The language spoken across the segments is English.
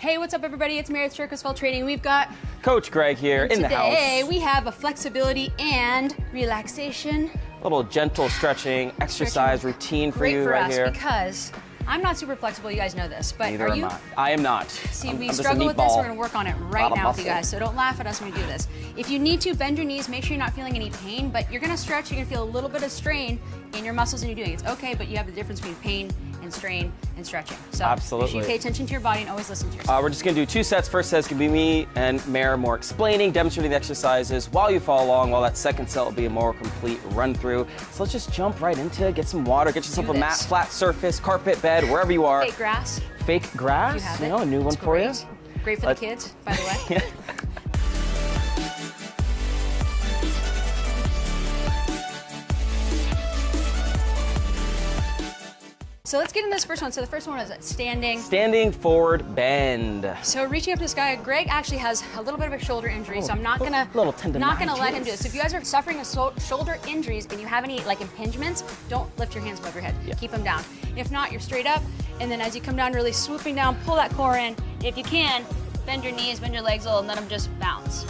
Hey, what's up everybody? It's Mary at Circusfell Training. We've got Coach Greg here in the house. Today we have a flexibility and relaxation. A little gentle stretching exercise routine for you right here. Great for us because I'm not super flexible, you guys know this, but Neither are am you? I am not. See, we I'm struggle with this, we're gonna meatball. work on it right now with you guys, so don't laugh at us when we do this. If you need to, bend your knees, make sure you're not feeling any pain, but you're gonna stretch, you're gonna feel a little bit of strain in your muscles and you're doing it. It's okay, but you have the difference between pain and strain and stretching. So Absolutely. make sure you pay attention to your body and always listen to yourself. We're just gonna do 2 sets. First set's gonna be me and Mare more explaining, demonstrating the exercises while you follow along, while that second set will be a more complete run through. So let's just jump right into it, get some water, get yourself a mat, flat surface, carpet, bed, wherever you are. Fake grass. Fake grass, You have you know, a new one for you. Great for the kids, by the way. Yeah. So let's get into this first one. So the first one is standing. Standing forward bend. So reaching up to the sky. Greg actually has a little bit of a shoulder injury, so I'm not gonna little tendonitis. let him do this. So if you guys are suffering of shoulder injuries and you have any like impingements, don't lift your hands above your head. Yeah. Keep them down. If not, you're straight up, and then as you come down, really swooping down, pull that core in. If you can, bend your knees, bend your legs a little, and let them just bounce.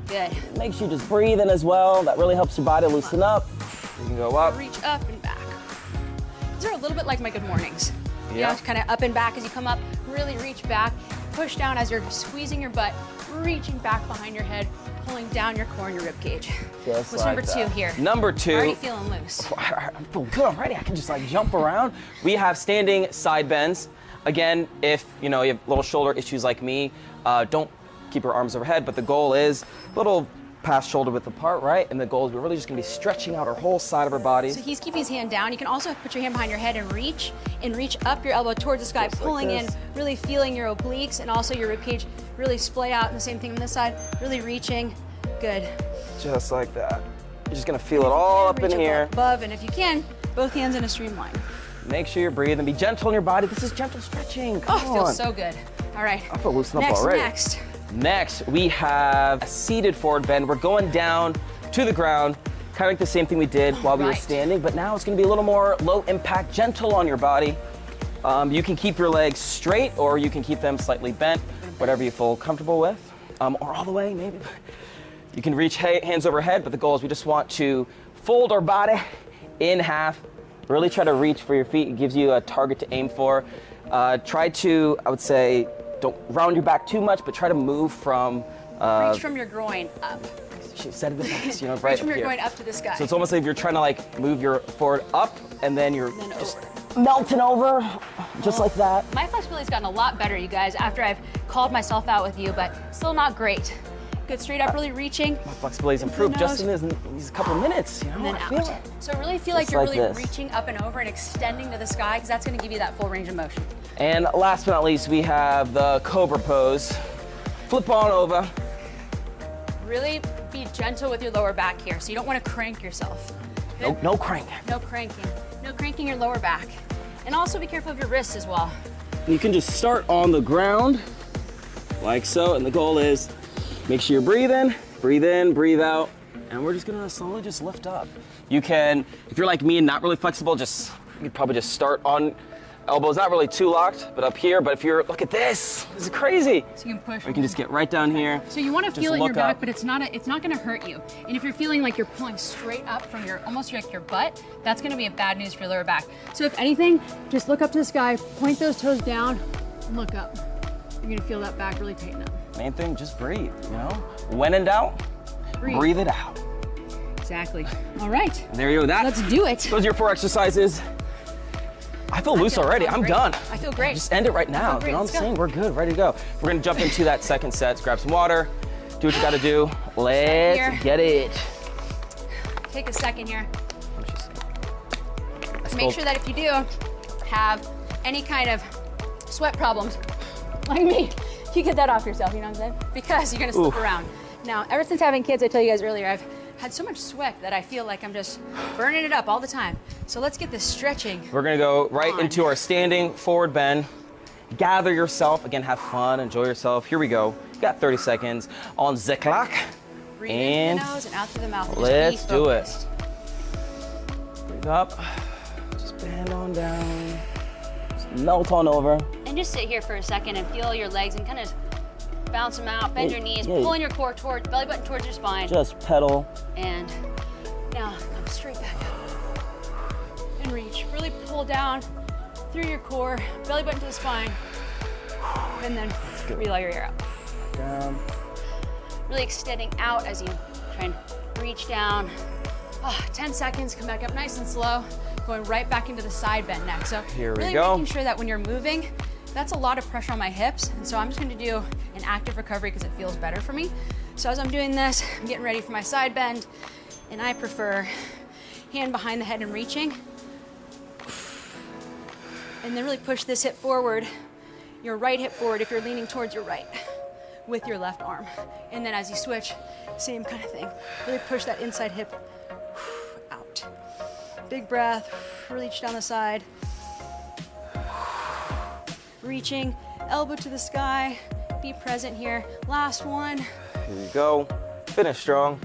Good. Make sure you just breathe in as well. That really helps your body loosen up. You can go up. Reach up and back. These are a little bit like my good mornings. Yeah. You know, kind of up and back as you come up, really reach back, push down as you're squeezing your butt, reaching back behind your head, pulling down your core and your rib cage. Just What's like number 2 that. here? Number 2. Already feeling loose. I'm feeling good already. I can just like jump around. We have standing side bends. Again, if you have little shoulder issues like me, don't keep your arms overhead, but the goal is little past shoulder width apart, right? And the goal is we're really just gonna be stretching out our whole side of our body. So he's keeping his hand down. You can also put your hand behind your head and reach up your elbow towards the sky, Just like pulling in, this. really feeling your obliques and also your rib cage really splay out. And the same thing on this side, really reaching. Good. Just like that. You're just gonna feel it all up in Reach here. above, and if you can, both hands in a streamline. Make sure you breathe and be gentle in your body. This is gentle stretching. Come Oh, it on. feels so good. All right. I feel loosened up already. Next, we have a seated forward bend. We're going down to the ground, kind of like the same thing we did while we were standing, but now it's gonna be a little more low impact, gentle on your body. You can keep your legs straight or you can keep them slightly bent, whatever you feel comfortable with, or all the way maybe. You can reach hands overhead, but the goal is we just want to fold our body in half, really try to reach for your feet. It gives you a target to aim for. Try to, I would say, don't round your back too much, but try to move from... reach from your groin up. She said it best, right Reach from up your here. groin up to the sky. So it's almost like you're trying to like move your forward up and then you're And then just over. melting over, just like that. My flexibility's gotten a lot better, you guys, after I've called myself out with you, but still not great. Good, straight up, really reaching. My flexibility's improved just in these couple of minutes, And then I out. feel it. So really feel like Just you're like really this. reaching up and over and extending to the sky, because that's gonna give you that full range of motion. And last but not least, we have the cobra pose. Flip on over. Really be gentle with your lower back here, so you don't wanna crank yourself. No crank. No cranking. No cranking your lower back. And also be careful of your wrists as well. You can just start on the ground, like so, and the goal is make sure you're breathing, breathe out, and we're just gonna slowly just lift up. You can, if you're like me and not really flexible, you could probably just start on elbows, not really too locked, but up here. But if you're, look at this is crazy. So you can push. We can just get right down here. So you want to just feel it in your look back, up. but it's not going to hurt you. And if you're feeling like you're pulling straight up from almost like your butt, that's going to be a bad news for your lower back. So if anything, just look up to the sky, point those toes down, and look up. You're going to feel that back really tighten up. Main thing, just breathe, When in doubt, breathe it out. Exactly. All right. And there you go, Let's do it. Those are your 4 exercises. I feel loose already, I'm great. done. I feel great. Just end it right now. great. You know what I'm Let's go. saying? We're good, ready to go. We're gonna jump into that second set, grab some water, do what you gotta do. Let's here. get it. Take a second here. Let's Make go. sure that if you do have any kind of sweat problems, like me, you get that off yourself, you know what I'm saying? Because you're gonna slip Oof. around. Now, ever since having kids, I told you guys earlier, I've had so much sweat that I feel like I'm just burning it up all the time. So let's get this stretching. We're gonna go right on. into our standing forward bend. Gather yourself, again, have fun, enjoy yourself. Here we go. You got 30 seconds on the clock. Breathe And in through the nose and out through the mouth. Just let's be do it. focused. Breathe up, just bend on down, just melt on over. And just sit here for a second and feel your legs and kind of bounce them out, bend your knees, pulling your core toward, belly button towards your spine. Just pedal. And now come straight back up and reach. Really pull down through your core, belly button to the spine, and then relax your air out. Down. Really extending out as you try and reach down. 10 seconds, come back up nice and slow, going right back into the side bend next. So here we really go. making sure that when you're moving, that's a lot of pressure on my hips. And so I'm just gonna do an active recovery because it feels better for me. So as I'm doing this, I'm getting ready for my side bend, and I prefer hand behind the head and reaching. And then really push this hip forward, your right hip forward if you're leaning towards your right with your left arm. And then as you switch, same kind of thing. Really push that inside hip out. Big breath, reach down the side. Reaching, elbow to the sky, be present here. Last one. Here we go. Finish strong.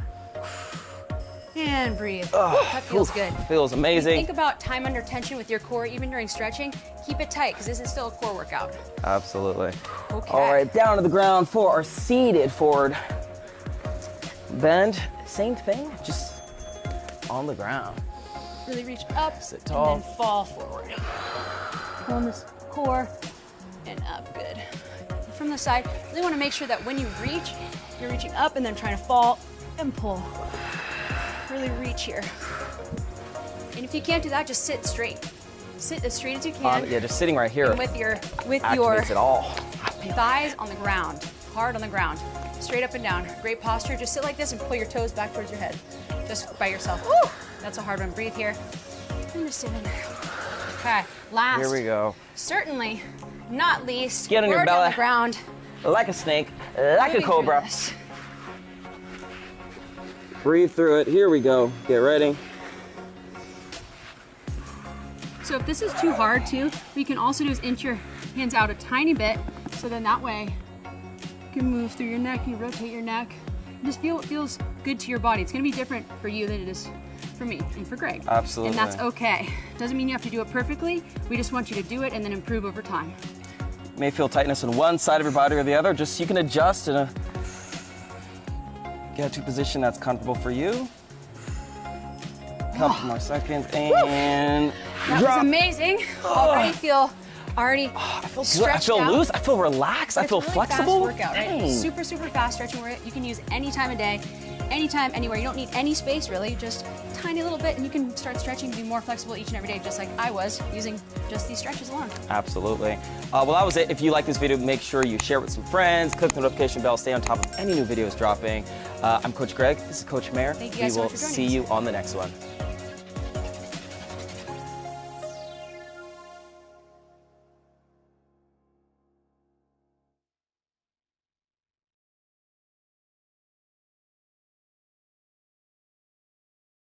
And breathe. Oh, That feels good. Feels amazing. Think about time under tension with your core, even during stretching. Keep it tight, because this is still a core workout. Absolutely. Okay. All right, down to the ground for our seated forward bend. Same thing, just on the ground. Really reach up, Sit tall. and then fall forward. Pulling this core and up, good. From the side, really want to make sure that when you reach, you're reaching up and then trying to fall and pull. Really reach here. And if you can't do that, just sit straight. Sit as straight as you can. Yeah, just sitting right here. And with your activates it all. thighs on the ground, hard on the ground, straight up and down. Great posture. Just sit like this and pull your toes back towards your head, just by yourself. Woo! That's a hard one. Breathe here. And just sit in there. Okay, last. Here we go. Certainly not least. Get on your we're belly. on the ground. Like a snake, like a Moving through cobra. this. Breathe through it. Here we go. Get ready. So if this is too hard too, what you can also do is inch your hands out a tiny bit, so then that way you can move through your neck, you rotate your neck, and just feel what feels good to your body. It's gonna be different for you than it is for me and for Greg. Absolutely. And that's okay. Doesn't mean you have to do it perfectly. We just want you to do it and then improve over time. You may feel tightness on one side of your body or the other. Just you can adjust and get to a position that's comfortable for you. Couple more seconds and That drop. was amazing. Already feel I feel good. I stretched feel out. loose. I feel relaxed. I It's feel a really flexible. Fast workout, right? Dang. Super, super fast stretching workout. You can use any time of day, anytime, anywhere. You don't need any space really, just a tiny little bit, and you can start stretching to be more flexible each and every day, just like I was using just these stretches alone. Absolutely. Well, that was it. If you like this video, make sure you share it with some friends, click the notification bell, stay on top of any new videos dropping. I'm Coach Greg. This is Coach Mayer. Thank you We guys so will much for joining see us. you on the next one.